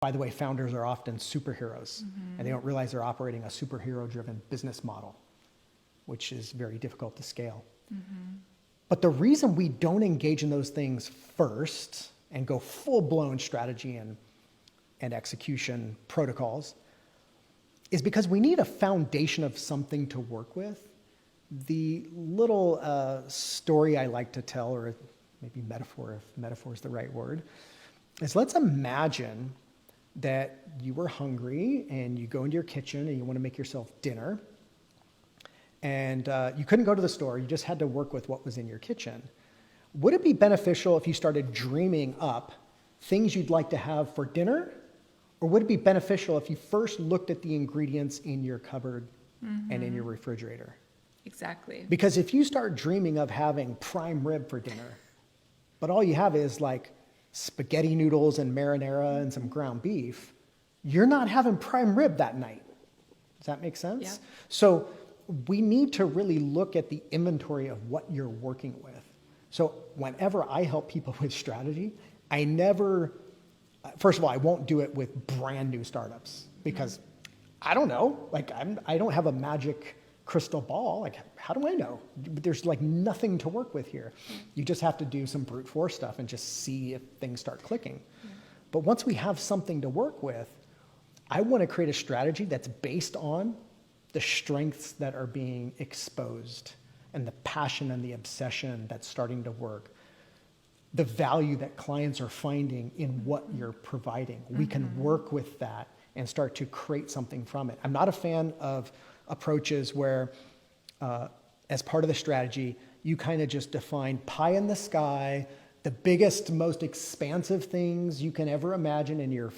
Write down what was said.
By the way, founders are often superheroes, and they don't realize they're operating a superhero-driven business model, which is very difficult to scale. But the reason we don't engage in those things first and go full-blown strategy and execution protocols is because we need a foundation of something to work with. The little story I like to tell, or maybe metaphor, if metaphor is the right word, is let's imagine that you were hungry and you go into your kitchen and you want to make yourself dinner. And you couldn't go to the store, you just had to work with what was in your kitchen. Would it be beneficial if you started dreaming up things you'd like to have for dinner? Or would it be beneficial if you first looked at the ingredients in your cupboard and in your refrigerator? Exactly. Because if you start dreaming of having prime rib for dinner, but all you have is like spaghetti noodles and marinara and some ground beef, you're not having prime rib that night. Does that make sense? Yeah. So we need to really look at the inventory of what you're working with. So whenever I help people with strategy, I never, first of all, I won't do it with brand new startups because I don't know, like I don't have a magic crystal ball. Like, how do I know? There's like nothing to work with here. You just have to do some brute force stuff and just see if things start clicking. But once we have something to work with, I want to create a strategy that's based on the strengths that are being exposed and the passion and the obsession that's starting to work, the value that clients are finding in what you're providing. We can work with that and start to create something from it. I'm not a fan of approaches where, as part of the strategy, you kind of just define pie in the sky, the biggest, most expansive things you can ever imagine in your